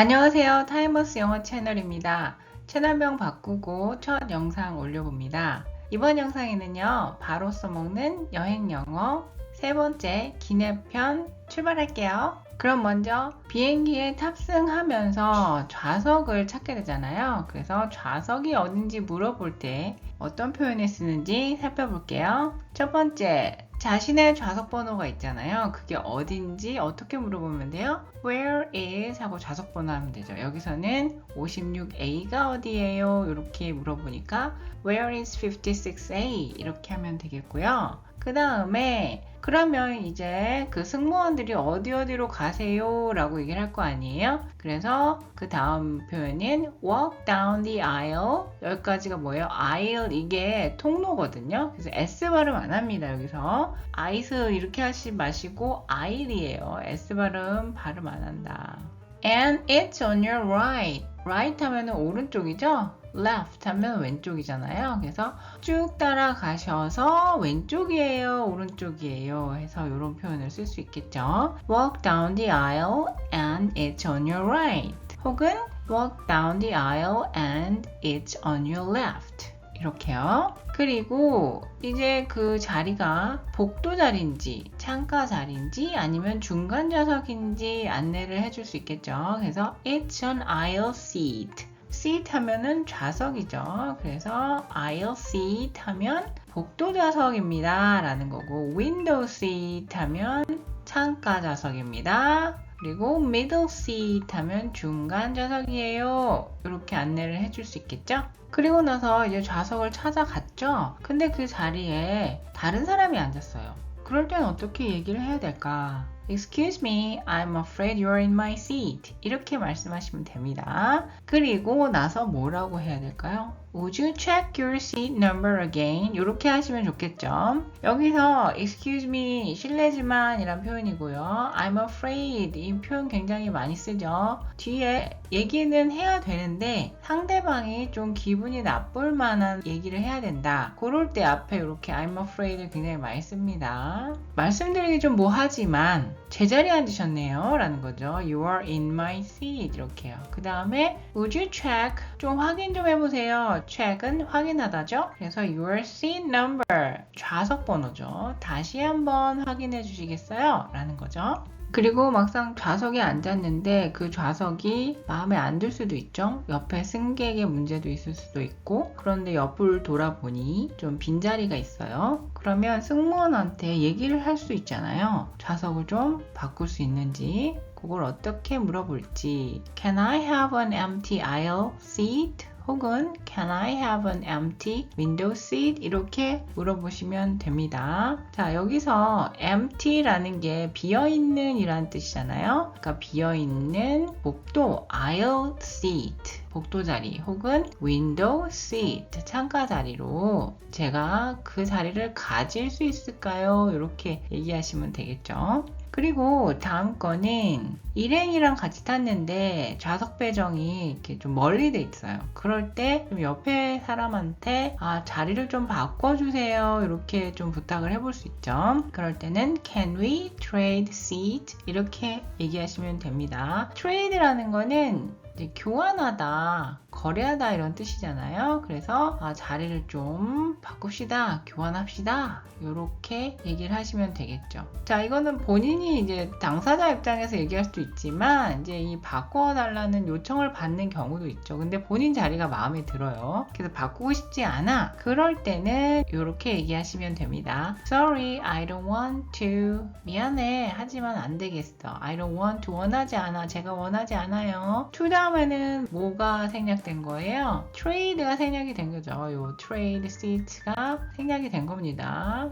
안녕하세요. 타이머스 영어 채널입니다. 채널명 바꾸고 첫 영상 올려봅니다. 이번 영상에는요, 바로 써먹는 여행 영어 세 번째 기내편 출발할게요. 그럼 먼저 비행기에 탑승하면서 좌석을 찾게 되잖아요. 그래서 좌석이 어딘지 물어볼 때 어떤 표현을 쓰는지 살펴볼게요. 첫 번째, 자신의 좌석 번호가 있잖아요. 그게 어딘지 어떻게 물어보면 돼요? Where is? 하고 좌석 번호 하면 되죠. 여기서는 56A가 어디예요? 이렇게 물어보니까 Where is 56A? 이렇게 하면 되겠고요. 그 다음에 그러면 이제 그 승무원들이 어디로 가세요? 라고 얘기를 할 거 아니에요? 그래서 그 다음 표현은 walk down the aisle. 여기까지가 뭐예요? aisle, 이게 통로거든요. 그래서 S 발음 안 합니다. 여기서 aisle 이렇게 하지 마시고 aisle이에요. S 발음 안 한다. And it's on your right. right 하면은 오른쪽이죠? left 하면 왼쪽이잖아요. 그래서 쭉 따라가셔서 왼쪽이에요, 오른쪽이에요 해서 이런 표현을 쓸 수 있겠죠. Walk down the aisle and it's on your right. 혹은 walk down the aisle and it's on your left. 이렇게요. 그리고 이제 그 자리가 복도 자리인지 창가 자리인지 아니면 중간 좌석인지 안내를 해줄 수 있겠죠. 그래서 it's an aisle seat. seat 하면은 좌석이죠. 그래서 aisle seat 하면 복도 좌석입니다 라는 거고, window seat 하면 창가 좌석입니다. 그리고 middle seat 하면 중간 좌석이에요. 이렇게 안내를 해줄 수 있겠죠. 그리고 나서 이제 좌석을 찾아갔죠. 근데 그 자리에 다른 사람이 앉았어요. 그럴 땐 어떻게 얘기를 해야 될까? Excuse me, I'm afraid you're in my seat. 이렇게 말씀하시면 됩니다. 그리고 나서 뭐라고 해야 될까요? Would you check your seat number again? 이렇게 하시면 좋겠죠. 여기서 excuse me, 실례지만 이란 표현이고요. I'm afraid, 이 표현 굉장히 많이 쓰죠. 뒤에 얘기는 해야 되는데 상대방이 좀 기분이 나쁠 만한 얘기를 해야 된다. 그럴 때 앞에 이렇게 I'm afraid를 굉장히 많이 씁니다. 말씀드리기 좀 뭐하지만 제자리에 앉으셨네요 라는 거죠. You are in my seat 이렇게요. 그 다음에 Would you check? 좀 확인 좀 해보세요. check은 확인하다죠. 그래서 your seat number, 좌석 번호죠. 다시 한번 확인해 주시겠어요? 라는 거죠. 그리고 막상 좌석에 앉았는데 그 좌석이 마음에 안 들 수도 있죠. 옆에 승객의 문제도 있을 수도 있고, 그런데 옆을 돌아보니 좀 빈자리가 있어요. 그러면 승무원한테 얘기를 할 수 있잖아요. 좌석을 좀 바꿀 수 있는지, 그걸 어떻게 물어볼지. Can I have an empty aisle seat? 혹은 Can I have an empty window seat? 이렇게 물어보시면 됩니다. 자, 여기서 empty라는 게 비어있는 이란 뜻이잖아요. 그러니까 비어있는 복도 aisle seat, 복도 자리 혹은 window seat, 창가 자리로 제가 그 자리를 가질 수 있을까요? 이렇게 얘기하시면 되겠죠. 그리고 다음 거는 일행이랑 같이 탔는데 좌석 배정이 이렇게 좀 멀리 돼 있어요. 그럴 때 좀 옆에 사람한테 자리를 좀 바꿔주세요 이렇게 좀 부탁을 해볼 수 있죠. 그럴 때는 Can we trade seat? 이렇게 얘기하시면 됩니다. trade라는 거는 이제 교환하다, 거래하다 이런 뜻이잖아요. 그래서 자리를 좀 바꿉시다, 교환합시다 이렇게 얘기를 하시면 되겠죠. 자, 이거는 본인이 이제 당사자 입장에서 얘기할 수도 있지만 이제 이 바꿔달라는 요청을 받는 경우도 있죠. 근데 본인 자리가 마음에 들어요. 그래서 바꾸고 싶지 않아. 그럴 때는 이렇게 얘기하시면 됩니다. Sorry, I don't want to. 미안해, 하지만 안 되겠어. I don't want to, 원하지 않아. 제가 원하지 않아요. to 다음에는 뭐가 생략된 거예요? trade가 생략이 된 거죠. 요 trade seat가 생략이 된 겁니다.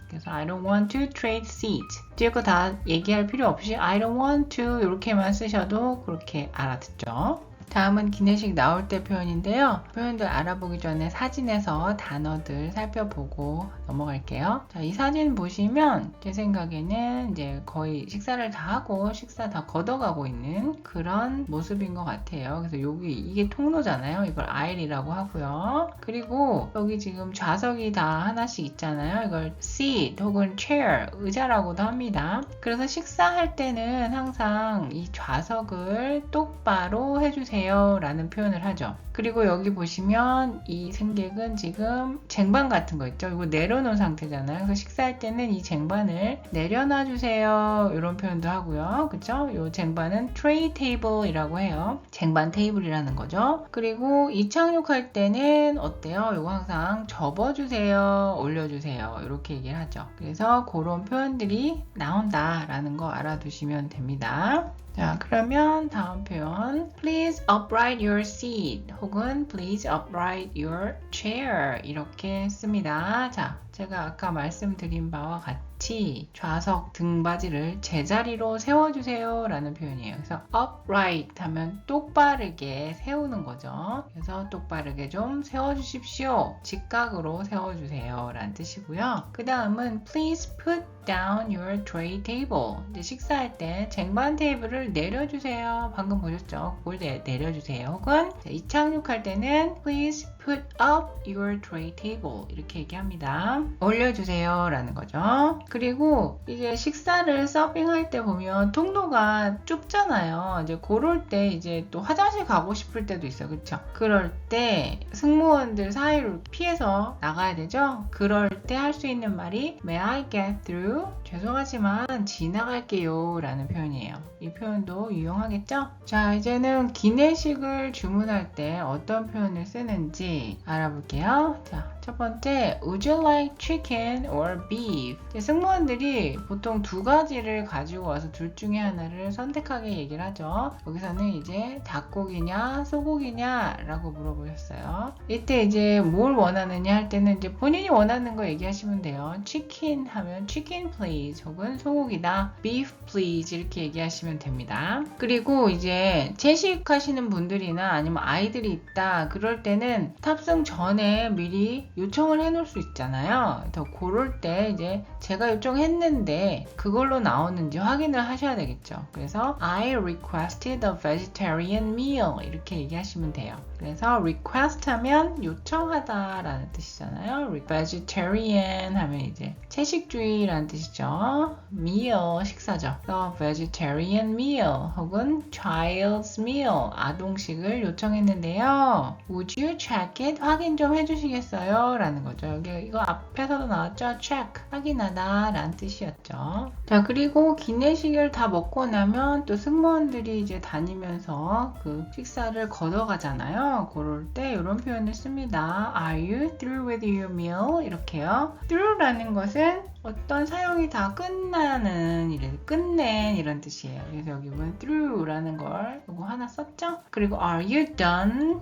그래서 I don't want to trade seat. 뒤에 거 다 얘기할 필요 없이 I don't want to 이렇게만 쓰셔도 그렇게 알아듣죠. 다음은 기내식 나올 때 표현인데요. 표현들 알아보기 전에 사진에서 단어들 살펴보고 넘어갈게요. 자, 이 사진 보시면 제 생각에는 이제 거의 식사를 다 하고 식사 다 걷어가고 있는 그런 모습인 것 같아요. 그래서 이게 통로잖아요. 이걸 aisle이라고 하고요. 그리고 여기 지금 좌석이 다 하나씩 있잖아요. 이걸 seat 혹은 chair, 의자라고도 합니다. 그래서 식사할 때는 항상 이 좌석을 똑바로 해주세요 라는 표현을 하죠. 그리고 여기 보시면 이 승객은 지금 쟁반 같은 거 있죠. 이거 내려놓은 상태잖아요. 그래서 식사할 때는 이 쟁반을 내려놔 주세요 이런 표현도 하고요. 그쵸? 이 쟁반은 tray table이라고 해요. 쟁반 테이블이라는 거죠. 그리고 이착륙할 때는 어때요? 이거 항상 접어주세요, 올려주세요 이렇게 얘기를 하죠. 그래서 그런 표현들이 나온다라는 거 알아두시면 됩니다. 자, 그러면 다음 표현 Please upright your seat 혹은 Please upright your chair 이렇게 씁니다. 자, 제가 아까 말씀드린 바와 같이 좌석 등받이를 제자리로 세워주세요 라는 표현이에요. 그래서 upright 하면 똑바르게 세우는 거죠. 그래서 똑바르게 좀 세워주십시오. 직각으로 세워주세요 라는 뜻이고요. 그 다음은 Please put down your tray table. 이제 식사할 때 쟁반 테이블을 내려주세요. 방금 보셨죠? 그걸 내려주세요. 혹은 이착륙할 때는 Please put up your tray table 이렇게 얘기합니다. 올려주세요 라는 거죠. 그리고 이제 식사를 서빙할 때 보면 통로가 좁잖아요. 이제 그럴 때 이제 또 화장실 가고 싶을 때도 있어요. 그쵸? 그럴 때 승무원들 사이로 피해서 나가야 되죠? 그럴 때 할 수 있는 말이 May I get through? 죄송하지만 지나갈게요 라는 표현이에요. 이 표현도 유용하겠죠? 자, 이제는 기내식을 주문할 때 어떤 표현을 쓰는지 알아볼게요. 자, 첫 번째, Would you like chicken or beef? 승무원들이 보통 두 가지를 가지고 와서 둘 중에 하나를 선택하게 얘기를 하죠. 여기서는 이제 닭고기냐 소고기냐 라고 물어보셨어요. 이때 이제 뭘 원하느냐 할 때는 이제 본인이 원하는 거 얘기하시면 돼요. 치킨 하면 chicken please 혹은 소고기다 beef please 이렇게 얘기하시면 됩니다. 그리고 이제 채식하시는 분들이나 아니면 아이들이 있다 그럴 때는 탑승 전에 미리 요청을 해놓을 수 있잖아요. 더 그럴 때 이제 제가 요청했는데 그걸로 나오는지 확인을 하셔야 되겠죠. 그래서 I requested a vegetarian meal 이렇게 얘기하시면 돼요. 그래서 request 하면 요청하다 라는 뜻이잖아요. vegetarian 하면 이제 채식주의라는 뜻이죠. meal 식사죠. 그래서 vegetarian meal 혹은 child's meal 아동식을 요청했는데요. Would you check it? 확인 좀 해주시겠어요? 라는 거죠. 여기 이거 앞에서도 나왔죠. check 확인하다 라는 뜻이었죠. 자, 그리고 기내식을 다 먹고 나면 또 승무원들이 이제 다니면서 그 식사를 걷어가잖아요. 그럴 때 이런 표현을 씁니다. Are you through with your meal? 이렇게요. through라는 것은 어떤 사용이 다 끝나는, 끝낸 이런 뜻이에요. 그래서 여기 보면 through라는 걸 이거 하나 썼죠? 그리고 are you done?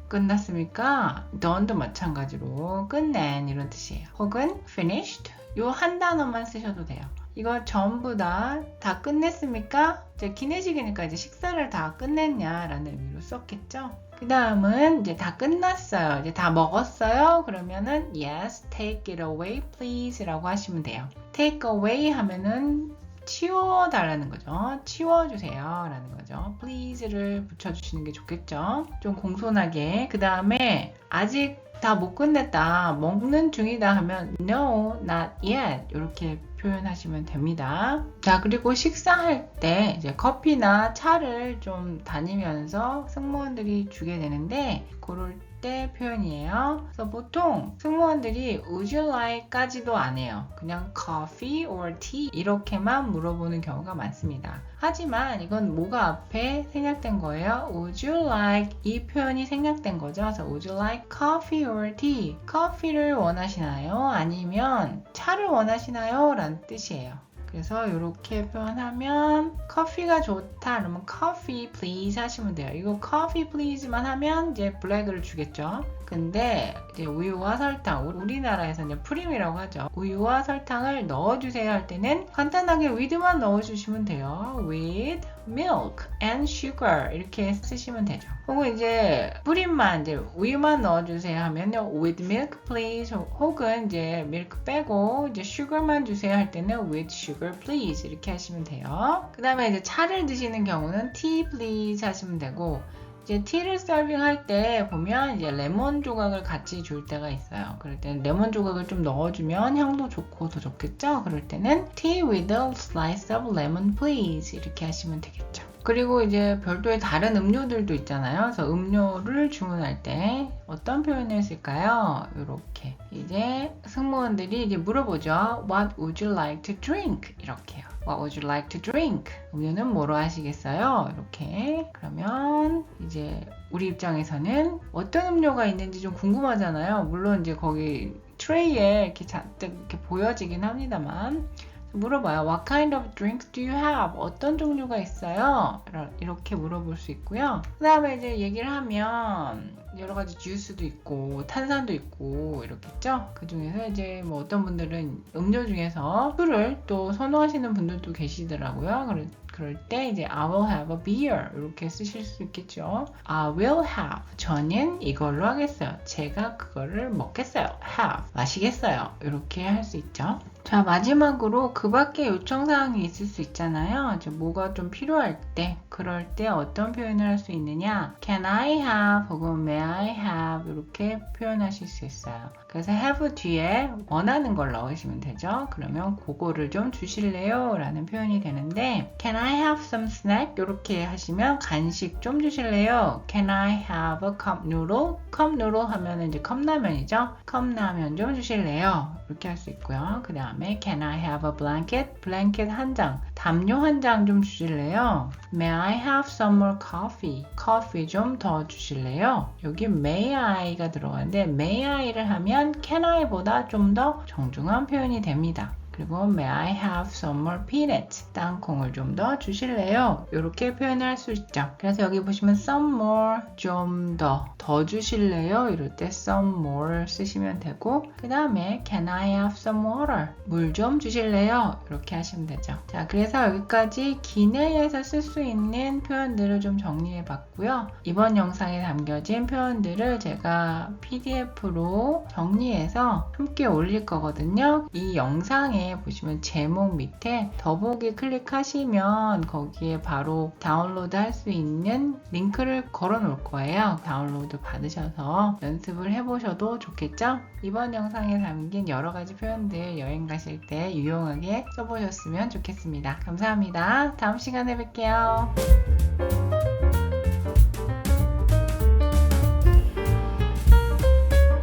끝났습니까? done도 마찬가지로 끝낸 이런 뜻이에요. 혹은 finished? 요 한 단어만 쓰셔도 돼요. 이거 전부 다 끝냈습니까? 이제 기내식이니까 이제 식사를 다 끝냈냐라는 의미로 썼겠죠? 그 다음은 이제 다 끝났어요. 이제 다 먹었어요. 그러면은 yes, take it away please 라고 하시면 돼요. take away 하면은 치워달라는 거죠. 치워주세요 라는 거죠. please를 붙여주시는 게 좋겠죠. 좀 공손하게. 그 다음에 아직 다 못 끝냈다, 먹는 중이다 하면 no, not yet 이렇게 표현하시면 됩니다. 자, 그리고 식사할 때 이제 커피나 차를 좀 다니면서 승무원들이 주게 되는데 그럴 때 표현이에요. 그래서 보통 승무원들이 would you like 까지도 안 해요. 그냥 coffee or tea 이렇게만 물어보는 경우가 많습니다. 하지만 이건 뭐가 앞에 생략된 거예요. would you like 이 표현이 생략된 거죠. 그래서 would you like coffee or tea? 커피를 원하시나요? 아니면 차를 원하시나요? 라는 뜻이에요. 그래서 이렇게 표현하면 커피가 좋다 그러면 coffee please 하시면 돼요. 이거 coffee please만 하면 이제 블랙을 주겠죠. 근데 이제 우유와 설탕, 우리나라에서 이제 프림이라고 하죠. 우유와 설탕을 넣어주세요 할 때는 간단하게 with만 넣어주시면 돼요. with milk and sugar 이렇게 쓰시면 되죠. 혹은 이제 프림만 이제 우유만 넣어주세요 하면요, with milk please, 혹은 이제 milk 빼고 이제 sugar만 주세요 할 때는 with sugar please 이렇게 하시면 돼요. 그 다음에 이제 차를 드시는 경우는 tea please 하시면 되고, 이제 티를 서빙할 때 보면 이제 레몬 조각을 같이 줄 때가 있어요. 그럴 때는 레몬 조각을 좀 넣어주면 향도 좋고 더 좋겠죠? 그럴 때는 tea with a slice of lemon please 이렇게 하시면 되겠죠. 그리고 이제 별도의 다른 음료들도 있잖아요. 그래서 음료를 주문할 때 어떤 표현을 쓸까요? 이렇게 이제 승무원들이 이제 물어보죠. What would you like to drink? 이렇게요. What would you like to drink? 음료는 뭐로 하시겠어요? 이렇게. 그러면 이제 우리 입장에서는 어떤 음료가 있는지 좀 궁금하잖아요. 물론 이제 거기 트레이에 이렇게 잔뜩 이렇게 보여지긴 합니다만, 물어봐요. What kind of drinks do you have? 어떤 종류가 있어요? 이렇게 물어볼 수 있고요. 그 다음에 이제 얘기를 하면 여러 가지 주스도 있고 탄산도 있고 이렇겠죠. 그 중에서 이제 뭐 어떤 분들은 음료 중에서 술을 또 선호하시는 분들도 계시더라고요. 그럴 때 이제 I will have a beer 이렇게 쓰실 수 있겠죠. I will have, 저는 이걸로 하겠어요. 제가 그거를 먹겠어요. have, 마시겠어요. 이렇게 할 수 있죠. 자, 마지막으로 그 밖에 요청사항이 있을 수 있잖아요. 이제 뭐가 좀 필요할 때, 그럴 때 어떤 표현을 할 수 있느냐? Can I have 혹은 may I have 이렇게 표현하실 수 있어요. 그래서 have 뒤에 원하는 걸 넣으시면 되죠. 그러면 그거를 좀 주실래요? 라는 표현이 되는데, Can I have some snack? 이렇게 하시면 간식 좀 주실래요? Can I have a cup noodle? 컵 누로 하면 이제 컵라면이죠. 컵라면 좀 주실래요? 이렇게 할 수 있고요. 그 다음에 Can I have a blanket? 블랭켓 한 장, 담요 한 장 좀 주실래요? May I have some more coffee? 커피 좀 더 주실래요? 여기 May I가 들어가는데 May I를 하면 Can I보다 좀 더 정중한 표현이 됩니다. 그리고 May I have some more peanuts? 땅콩을 좀 더 주실래요? 이렇게 표현을 할 수 있죠. 그래서 여기 보시면 some more, 좀 더 주실래요? 이럴 때 some more 쓰시면 되고, 그 다음에 Can I have some water? 물 좀 주실래요? 이렇게 하시면 되죠. 자, 그래서 여기까지 기내에서 쓸 수 있는 표현들을 좀 정리해 봤고요. 이번 영상에 담겨진 표현들을 제가 PDF로 정리해서 함께 올릴 거거든요. 이 영상에 보시면 제목 밑에 더보기 클릭하시면 거기에 바로 다운로드 할 수 있는 링크를 걸어 놓을 거예요. 다운로드 받으셔서 연습을 해보셔도 좋겠죠? 이번 영상에 담긴 여러 가지 표현들 여행 가실 때 유용하게 써보셨으면 좋겠습니다. 감사합니다. 다음 시간에 뵐게요.